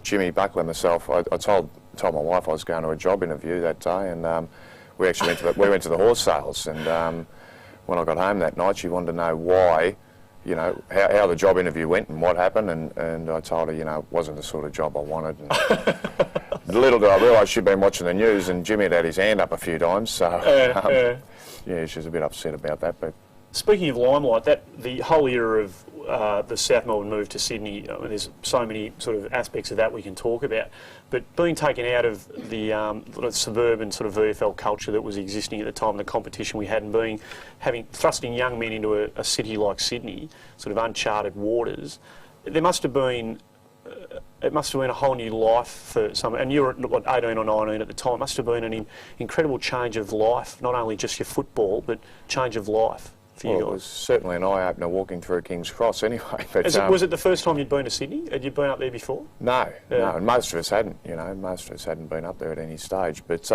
Jimmy Buckler and myself, I told my wife I was going to a job interview that day, and we actually went to the horse sales. And when I got home that night, she wanted to know why, you know, how the job interview went and what happened, and I told her, you know, it wasn't the sort of job I wanted. And little did I realise she'd been watching the news, and Jimmy had his hand up a few times, so yeah, she was a bit upset about that. But speaking of limelight, the whole era of the South Melbourne move to Sydney, I mean, there's so many sort of aspects of that we can talk about, but being taken out of the suburban sort of VFL culture that was existing at the time, the competition we had, and thrusting young men into a city like Sydney, sort of uncharted waters, there must have been it must have been a whole new life for some, and you were what, 18 or 19 at the time. It must have been an incredible change of life, not only just your football, but change of life for you guys. It was certainly an eye-opener walking through King's Cross anyway. But, was it the first time you'd been to Sydney? Had you been up there before? No, no, and most of us hadn't, you know, most of us hadn't been up there at any stage. But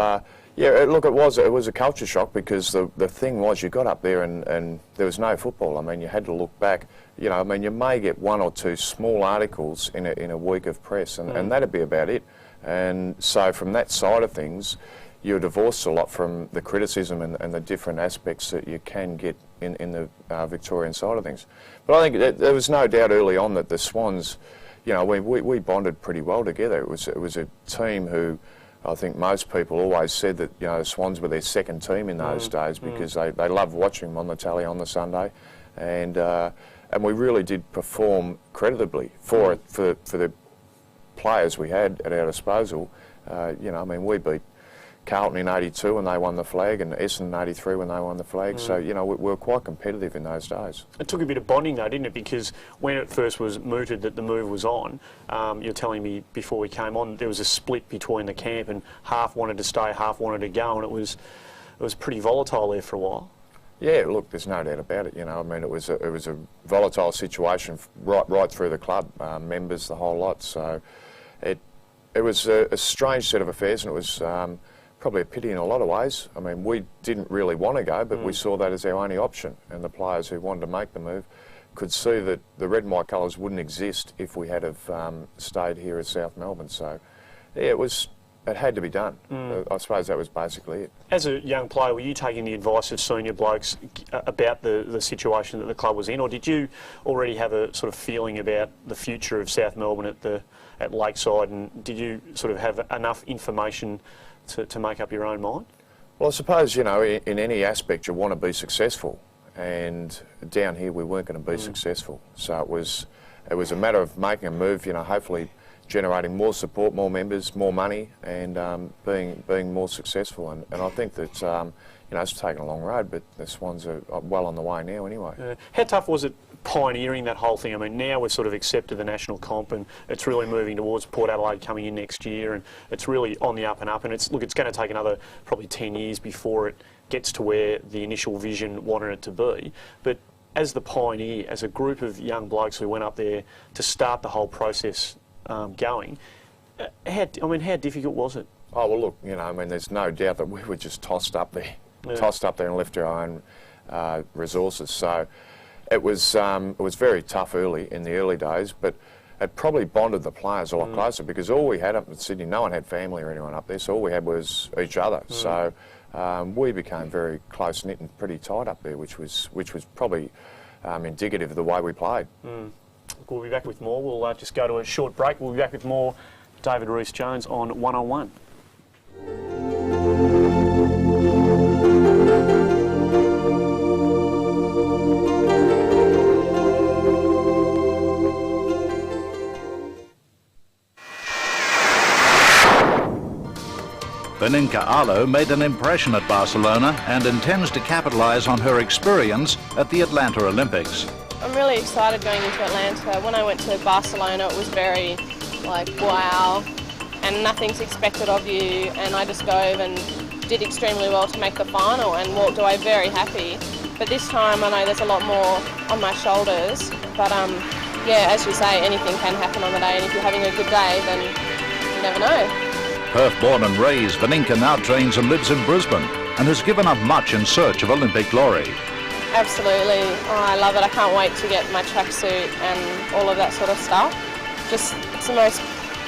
yeah, look, it was a culture shock, because the thing was, you got up there and there was no football. I mean, you had to look back. You know, I mean, you may get one or two small articles in a week of press, and that'd be about it. And so from that side of things, you're divorced a lot from the criticism and the different aspects that you can get in the Victorian side of things. But I think there was no doubt early on that the Swans, you know, we bonded pretty well together. It was a team who, I think most people always said that, you know, the Swans were their second team in those days, because they loved watching them on the telly on the Sunday, and we really did perform creditably for the players we had at our disposal. You know, I mean, we beat Carlton in '82 when they won the flag, and Essendon in '83 when they won the flag. So, you know, we were quite competitive in those days. It took a bit of bonding though, didn't it? Because when it first was mooted that the move was on, you're telling me before we came on, there was a split between the camp, and half wanted to stay, half wanted to go, and it was pretty volatile there for a while. Yeah, look, there's no doubt about it. You know, I mean, it was a volatile situation right through the club, members, the whole lot. So it was a strange set of affairs, and it was probably a pity in a lot of ways. I mean, we didn't really want to go, but we saw that as our only option, and the players who wanted to make the move could see that the red and white colours wouldn't exist if we had have stayed here at South Melbourne. So yeah, it had to be done. I suppose that was basically it. As a young player, were you taking the advice of senior blokes about the situation that the club was in, or did you already have a sort of feeling about the future of South Melbourne at Lakeside, and did you sort of have enough information to make up your own mind? Well, I suppose, you know, in any aspect you want to be successful, and down here we weren't going to be successful. So it was a matter of making a move, you know, hopefully generating more support, more members, more money, and being more successful. And I think that, you know, it's taken a long road, but the Swans are well on the way now anyway. How tough was it pioneering that whole thing? I mean, now we're sort of accepted the national comp, and it's really moving towards Port Adelaide coming in next year, and it's really on the up and up. And it's going to take another probably 10 years before it gets to where the initial vision wanted it to be. But as the pioneer, as a group of young blokes who went up there to start the whole process going, how difficult was it? Oh, well, look, you know, I mean, there's no doubt that we were just tossed up there and left to our own resources. So it was very tough in the early days, but it probably bonded the players a lot closer, because all we had up in Sydney, no one had family or anyone up there, so all we had was each other. So we became very close-knit and pretty tight up there, which was probably indicative of the way we played. We'll be back with more. We'll just go to a short break. We'll be back with more David Rhys-Jones on 101. Beninka Arlo made an impression at Barcelona and intends to capitalise on her experience at the Atlanta Olympics. I'm really excited going into Atlanta. When I went to Barcelona, it was very like, wow, and nothing's expected of you, and I just dove and did extremely well to make the final and walked away very happy. But this time I know there's a lot more on my shoulders, but yeah, as you say, anything can happen on the day, and if you're having a good day, then you never know. Perth-born and raised, Beninka now trains and lives in Brisbane and has given up much in search of Olympic glory. Absolutely. Oh, I love it. I can't wait to get my tracksuit and all of that sort of stuff. Just, it's the most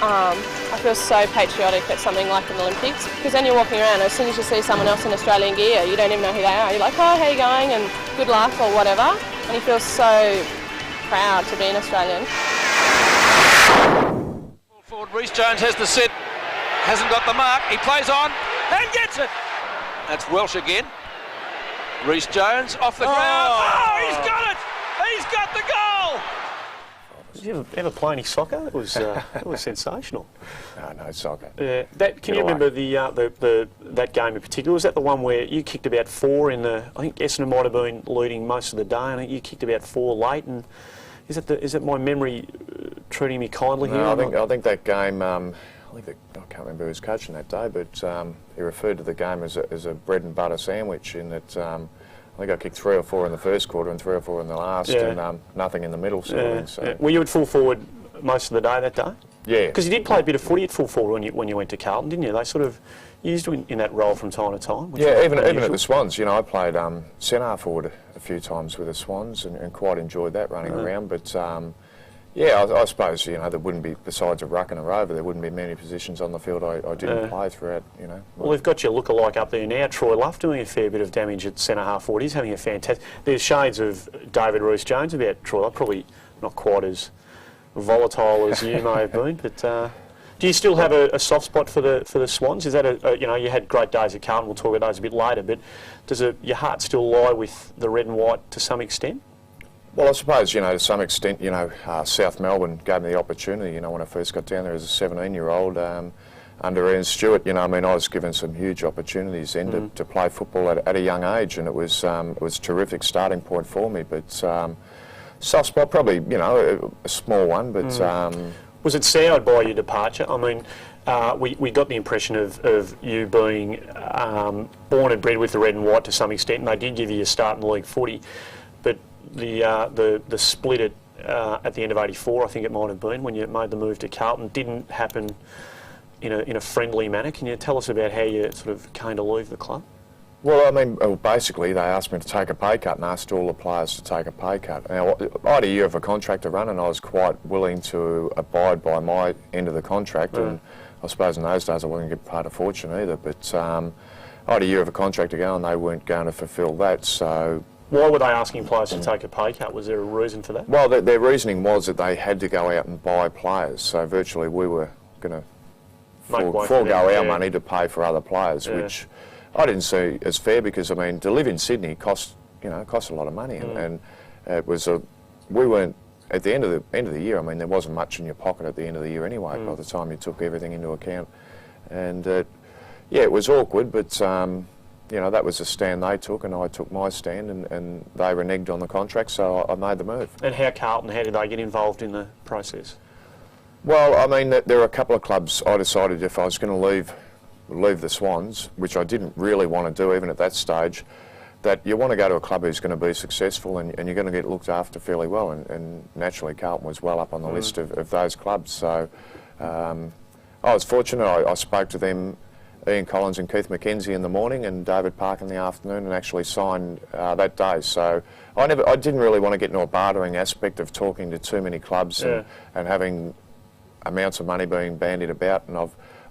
I feel so patriotic at something like an Olympics, because then you're walking around, as soon as you see someone else in Australian gear, you don't even know who they are. You're like, oh, how you going, and good luck or whatever, and you feel so proud to be an Australian. Forward, Rhys-Jones has the sit, hasn't got the mark, he plays on and gets it. That's Welsh again. Rhys-Jones off the ground. Oh, he's got it! He's got the goal! Did you ever play any soccer? It was sensational. No soccer. Can you remember that game in particular? Was that the one where you kicked about 4 in the? I think Essendon might have been leading most of the day. I think you kicked about 4 late. And is it my memory treating me kindly here? I think that game. I can't remember who was coaching that day, but he referred to the game as a bread and butter sandwich. In that, I think I kicked 3 or 4 in the first quarter and 3 or 4 in the last, and nothing in the middle. Sort of thing, so. Were you at full forward most of the day that day? Yeah. Because you did play a bit of footy at full forward when you went to Carlton, didn't you? They sort of used you in that role from time to time. Yeah, even at the Swans. I played centre forward a few times with the Swans and quite enjoyed that running around. But I suppose there wouldn't be, besides a ruck and a rover, there wouldn't be many positions on the field I didn't play throughout. Well, they've got your lookalike up there now, Troy Luff, doing a fair bit of damage at centre half forward. He's having a fantastic. There's shades of David Rhys-Jones about Troy Luff, probably not quite as volatile as you may have been, but. Do you still have a soft spot for the Swans? Is that you had great days at Carlton? We'll talk about those a bit later. But does your heart still lie with the red and white to some extent? Well, I suppose to some extent, South Melbourne gave me the opportunity. When I first got down there as a 17-year-old under Ian Stewart. I was given some huge opportunities then to play football at a young age, and it was a terrific starting point for me. But soft spot, probably a small one, but. Was it soured by your departure? I mean, we got the impression of you being born and bred with the red and white to some extent, and they did give you a start in the league footy. But the split at the end of '84, I think it might have been, when you made the move to Carlton, didn't happen in a friendly manner. Can you tell us about how you sort of came to leave the club? Well, basically they asked me to take a pay cut and asked all the players to take a pay cut. Now, I had a year of a contract to run and I was quite willing to abide by my end of the contract, and I suppose in those days I wasn't getting paid a fortune either, but I had a year of a contract to go and they weren't going to fulfil that, so... Why were they asking players to take a pay cut? Was there a reason for that? Well, their reasoning was that they had to go out and buy players, so virtually we were going to forego our money to pay for other players, which... I didn't see as fair, because to live in Sydney costs a lot of money, and it was we weren't at the end of the year. There wasn't much in your pocket at the end of the year anyway. By the time you took everything into account, and it was awkward, but that was the stand they took, and I took my stand, and they reneged on the contract, so I made the move. And how did they get involved in the process? Well, there are a couple of clubs. I decided if I was going to leave the Swans, which I didn't really want to do even at that stage, that you want to go to a club who's going to be successful and you're going to get looked after fairly well, and naturally Carlton was well up on the list of those clubs. So I was fortunate. I spoke to them, Ian Collins and Keith McKenzie in the morning and David Park in the afternoon, and actually signed that day. So I didn't really want to get into a bartering aspect of talking to too many clubs and having amounts of money being bandied about, and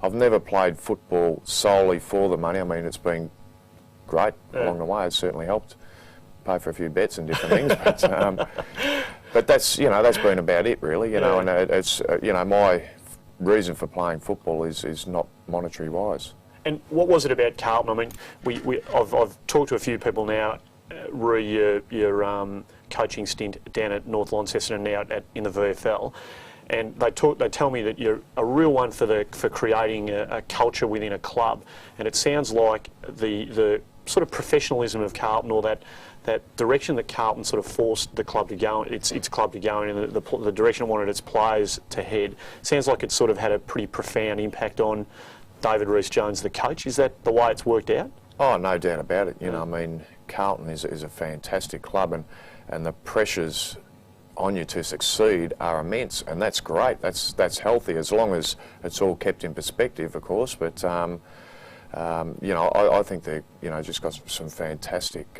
I've never played football solely for the money. It's been great along the way. It's certainly helped pay for a few bets and different things. But that's been about it really. And it's my reason for playing football is not monetary wise. And what was it about Carlton? I've talked to a few people now. Re your coaching stint down at North Launceston and now in the VFL. And they tell me that you're a real one for creating a culture within a club, and it sounds like the sort of professionalism of Carlton, or that direction that Carlton sort of forced the club to go, its club to go in, and the direction it wanted its players to head. Sounds like it sort of had a pretty profound impact on David Rhys-Jones, the coach. Is that the way it's worked out? Oh, no doubt about it. Carlton is a fantastic club, and the pressures on you to succeed are immense, and that's great. That's healthy, as long as it's all kept in perspective, of course. But I think they just got some fantastic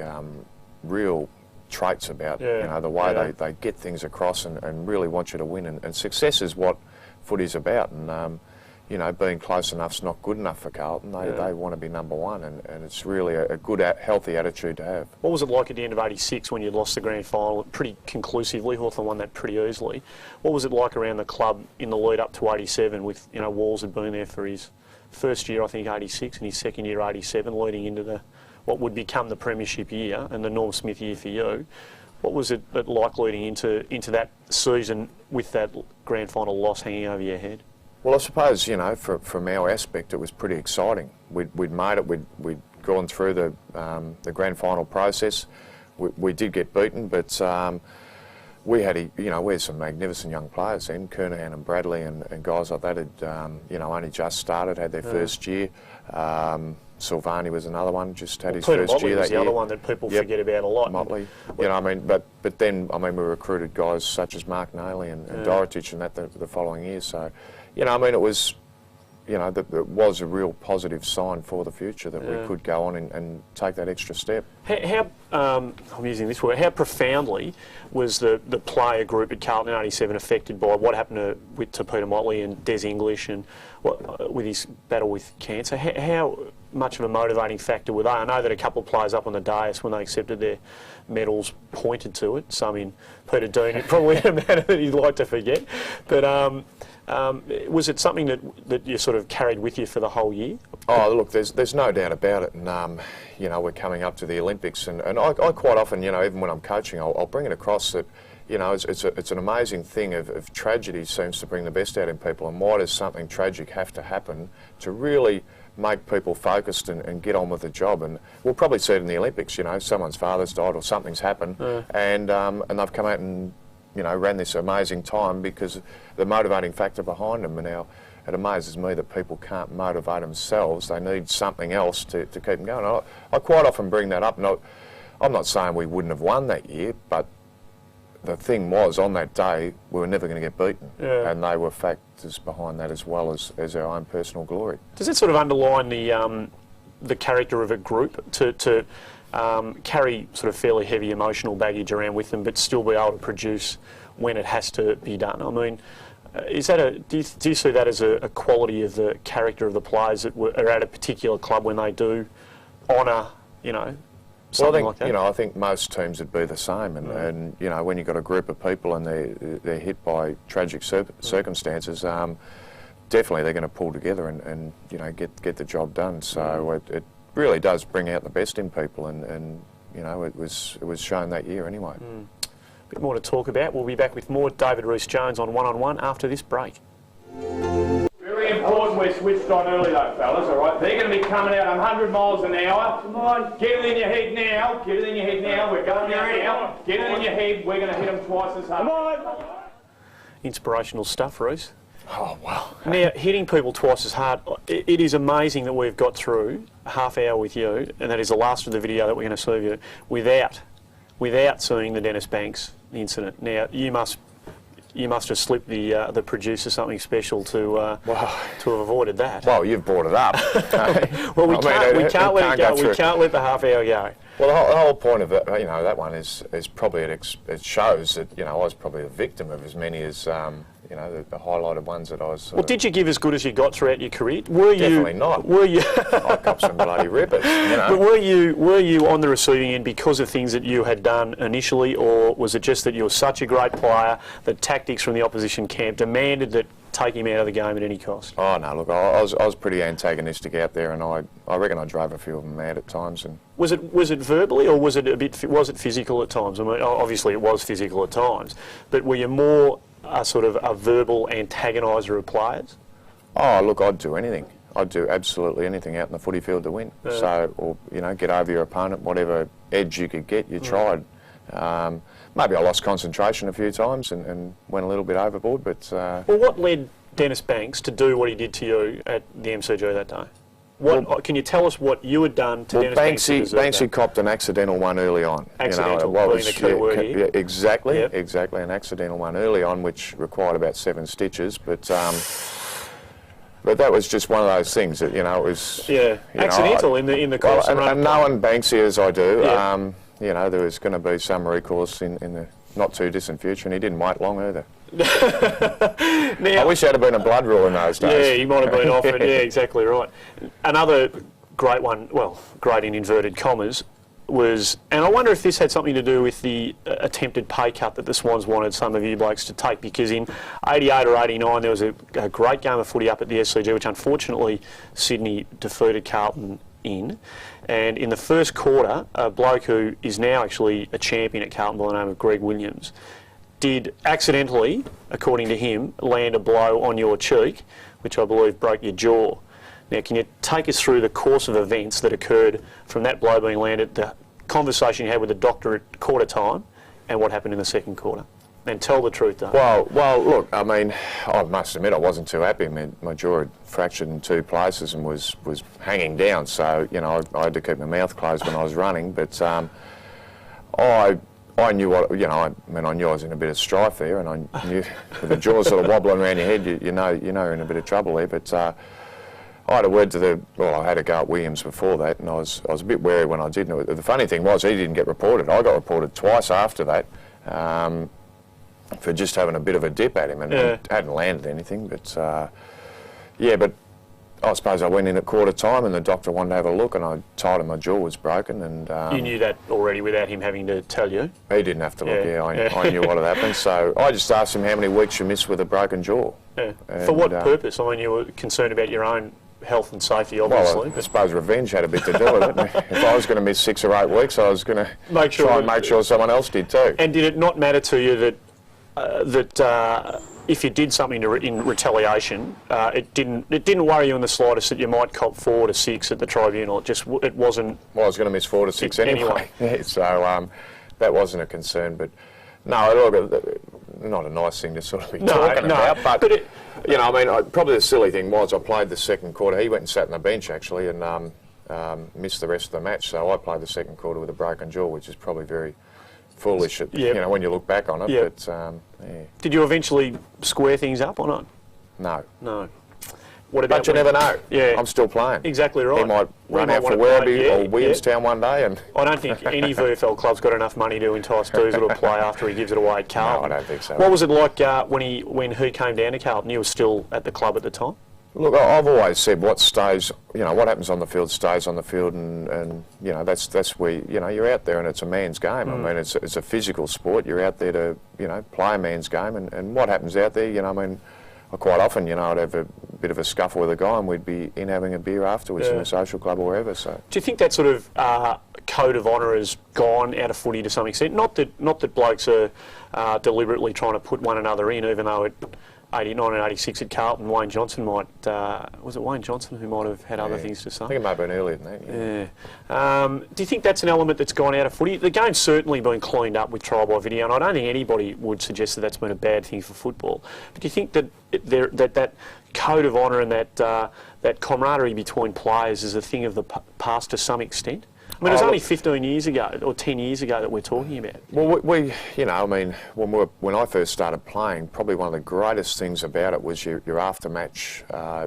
real traits about the way they get things across and really want you to win. And success is what footy's about, and you know, being close enough's not good enough for Carlton. They want to be number one, and it's really a good, healthy attitude to have. What was it like at the end of '86 when you lost the grand final pretty conclusively? Hawthorn won that pretty easily. What was it like around the club in the lead up to '87? With, you know, Walls had been there for his first year, I think, '86, and his second year, '87, leading into what would become the premiership year and the Norm Smith year for you. What was it like leading into that season with that grand final loss hanging over your head? Well, I suppose, you know, from our aspect, it was pretty exciting. We'd made it. We'd gone through the grand final process. We did get beaten, but we had, you know, we had some magnificent young players then. Kernahan and Bradley and guys like that had, you know, only just started, had their first year. Silvani was another one, just had his first year that year. Was the other one that people forget about a lot. Motley, you know, I mean, but then, I mean, we recruited guys such as Mark Nailey and Dorotich and that the following year. So, you know, I mean, it was, you know, it was a real positive sign for the future that we could go on and take that extra step. How I'm using this word, how profoundly was the player group at Carlton in '87 affected by what happened to Peter Motley and Des English and with his battle with cancer? How much of a motivating factor were they? I know that a couple of players up on the dais, when they accepted their medals, pointed to it. Some in Peter Dean, probably in a manner that he'd like to forget. But was it something that you sort of carried with you for the whole year? Oh, look, there's no doubt about it. And, you know, we're coming up to the Olympics. And I quite often, you know, even when I'm coaching, I'll bring it across that, you know, it's an amazing thing of tragedy seems to bring the best out in people. And why does something tragic have to happen to really make people focused and get on with the job? And we'll probably see it in the Olympics, you know, someone's father's died or something's happened, and they've come out and, you know, ran this amazing time because the motivating factor behind them. And now it amazes me that people can't motivate themselves. They need something else to keep them going. I quite often bring that up, and I'm not saying we wouldn't have won that year, but the thing was, on that day, we were never going to get beaten, and they were factors behind that as well as our own personal glory. Does it sort of underline the character of a group to carry sort of fairly heavy emotional baggage around with them, but still be able to produce when it has to be done? I mean, is that do you see that as a quality of the character of the players that are at a particular club when they do honour, you know, something like that? You know, I think most teams would be the same, and you know, when you've got a group of people and they're hit by tragic circumstances, definitely they're going to pull together and you know, get the job done. So it really does bring out the best in people, and you know, it was shown that year anyway. Bit more to talk about. We'll be back with more David Rhys-Jones on one-on-one after this break. Very important we're switched on early though, fellas, all right? They're going to be coming out 100 miles an hour. Come on, get it in your head now. Get it in your head now. We're going out now. Get it in your head. We're going to hit them twice as hard. Come on. Inspirational stuff, Rhys. Oh, wow. Now, hitting people twice as hard, it is amazing that we've got through a half hour with you, and that is the last of the video that we're going to see you, without seeing the Dennis Banks incident. Now, you must have slipped the producer something special to have avoided that. Well, you've brought it up. Well, we can't let it go. We can't let the half hour go. Well, the whole point of it, you know, that one is probably it shows that, you know, I was probably a victim of as many as you know, the highlighted ones that I was. Well, did you give as good as you got throughout your career? Definitely not. Were you? I copped some bloody rippers, you know. But were you on the receiving end because of things that you had done initially, or was it just that you were such a great player that tactics from the opposition camp demanded that take him out of the game at any cost? Oh no, look, I was pretty antagonistic out there, and I reckon I drove a few of them mad at times. And was it verbally, or was it physical at times? I mean, obviously it was physical at times, but were you more sort of a verbal antagoniser of players? Oh, look, I'd do anything. I'd do absolutely anything out in the footy field to win. So, or, you know, get over your opponent, whatever edge you could get, you tried. Maybe I lost concentration a few times and went a little bit overboard, but... Well, what led Dennis Banks to do what he did to you at the MCG that day? Can you tell us what you had done to Dennis Banks? Banksy copped an accidental one early on. Accidental, you know, being the key word here. Exactly, exactly, an accidental one early on, which required about 7 stitches, but that was just one of those things that, you know, it was... Yeah, accidental in the course of and knowing Banksy as I do, you know, there was going to be some recourse in the not too distant future, and he didn't wait long either. I wish there had been a blood rule in those days. Yeah, he might have been offered. Yeah, exactly right. Another great one, well, great in inverted commas, was, and I wonder if this had something to do with the attempted pay cut that the Swans wanted some of you blokes to take, because in 88 or 89 there was a great game of footy up at the SCG, which unfortunately Sydney defeated Carlton in. And in the first quarter, a bloke who is now actually a champion at Carlton by the name of Greg Williams did accidentally, according to him, land a blow on your cheek, which I believe broke your jaw. Now, can you take us through the course of events that occurred from that blow being landed, the conversation you had with the doctor at quarter time, and what happened in the second quarter? And tell the truth, though. Well, look, I mean, I must admit I wasn't too happy. I mean, my jaw had fractured in 2 places and was hanging down, so, you know, I had to keep my mouth closed when I was running. But I knew what, you know, I knew I was in a bit of strife there, and I knew with the jaw sort of wobbling around your head, you know you're in a bit of trouble there. But I had a word to I had a go at Williams before that, and I was a bit wary when I did. The funny thing was, he didn't get reported. I got reported twice after that for just having a bit of a dip at him, and hadn't landed anything. But but I suppose I went in at quarter time, and the doctor wanted to have a look, and I told him my jaw was broken. And you knew that already without him having to tell you? He didn't have to look. I knew what had happened. So I just asked him how many weeks you missed with a broken jaw. Yeah. For what purpose? I mean, you were concerned about your own health and safety, obviously. Well, I suppose revenge had a bit to do with it. If I was going to miss 6 or 8 weeks, I was going to make sure someone else did too. And did it not matter to you that if you did something in retaliation, it didn't worry you in the slightest that you might cop 4 to 6 at the tribunal? It wasn't. Well, I was going to miss 4 to 6 anyway. So that wasn't a concern. But no, look, not a nice thing to sort of be talking about. But you know, I mean, probably the silly thing was I played the second quarter. He went and sat on the bench actually, and missed the rest of the match. So I played the second quarter with a broken jaw, which is probably very foolish, you know, when you look back on it. Yep. But did you eventually square things up or not? No. What about? But you never know. Yeah, I'm still playing. Exactly right. He might run out for Werribee or Williamstown one day, and I don't think any VFL club's got enough money to entice Doozle to play after he gives it away at Carlton. No, I don't think so. What was it like when he came down to Carlton? You were still at the club at the time. Look, I've always said what stays, you know, what happens on the field stays on the field, and you know, that's where, you know, you're out there and it's a man's game. I mean, it's a physical sport. You're out there to, you know, play a man's game, and what happens out there, you know, I mean, quite often, you know, I'd have a bit of a scuffle with a guy and we'd be in having a beer afterwards in a social club or wherever. So, do you think that sort of code of honour has gone out of footy to some extent? Not that blokes are deliberately trying to put one another in, even though at 89 and 86 at Carlton, Wayne Johnson might, was it Wayne Johnson who might have had other things to say? I think it may have been earlier than that. Yeah. Do you think that's an element that's gone out of footy? The game's certainly been cleaned up with trial by video, and I don't think anybody would suggest that that's been a bad thing for football. But do you think that that code of honour and that camaraderie between players is a thing of the past to some extent? I mean, it was only 15 years ago or 10 years ago that we're talking about. Well, we you know, I mean, when I first started playing, probably one of the greatest things about it was your after-match.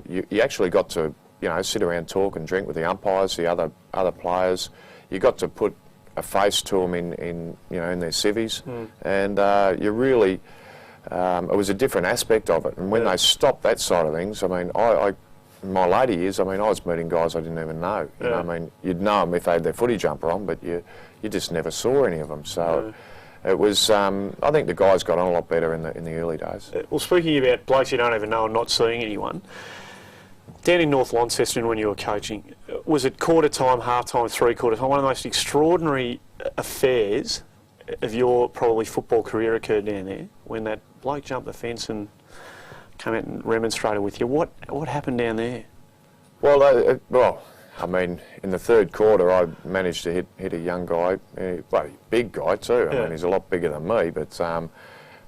You actually got to, you know, sit around, talk and drink with the umpires, the other players. You got to put a face to them in you know, in their civvies, and you really, it was a different aspect of it. And when they stopped that side of things, I mean, in my later years, I mean, I was meeting guys I didn't even know. You know, I mean, you'd know them if they had their footy jumper on, but you just never saw any of them. So it was. I think the guys got on a lot better in the early days. Well, speaking about blokes you don't even know and not seeing anyone, down in North Launceston when you were coaching, was it quarter time, half time, 3/4 time? One of the most extraordinary affairs of your probably football career occurred down there when that bloke jumped the fence and came out and remonstrated with you. What happened down there? Well, I mean, in the third quarter, I managed to hit a young guy, a big guy too. I mean, he's a lot bigger than me, but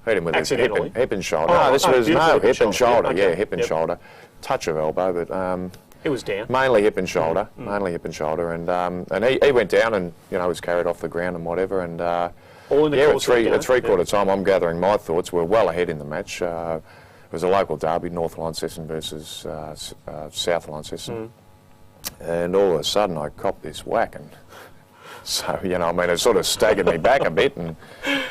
hit him with his hip and shoulder. Oh, hip and shoulder. Yeah, hip and shoulder. Touch of elbow, but it was down. Mainly hip and shoulder. Mainly hip and shoulder, and he went down and, you know, was carried off the ground and whatever, and all in the course at three-quarter time, I'm gathering my thoughts. We're well ahead in the match. It was a local derby, North Launceston versus South Launceston. And all of a sudden I copped this whack, and so, you know, I mean, it sort of staggered me back a bit, and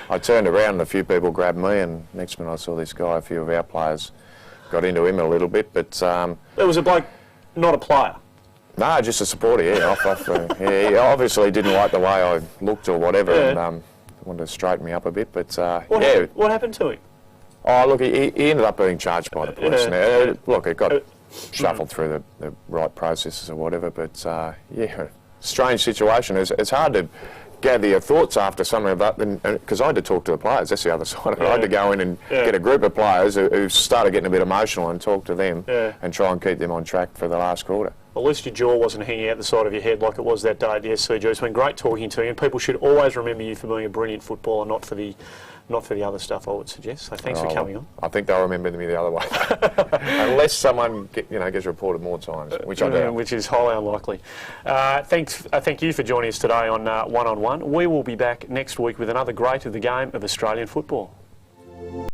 I turned around and a few people grabbed me, and next minute I saw this guy, a few of our players got into him a little bit, but... It was a bloke, not a player. No, just a supporter, yeah. Yeah, he obviously didn't like the way I looked or whatever, and wanted to straighten me up a bit, but What happened to him? Oh, look, he ended up being charged by the police. Now, look, it got shuffled through the right processes or whatever, but yeah, strange situation. It's hard to gather your thoughts after something of that, because I had to talk to the players. That's the other side of it. I had to go in and get a group of players who started getting a bit emotional and talk to them and try and keep them on track for the last quarter. Well, at least your jaw wasn't hanging out the side of your head like it was that day at the SCG. It's been great talking to you, and people should always remember you for being a brilliant footballer, not for the other stuff, I would suggest. So thanks for coming on. I think they'll remember me the other way, unless someone gets reported more times, which I doubt. Which is highly unlikely. Thank you for joining us today on One on One. We will be back next week with another great of the game of Australian football.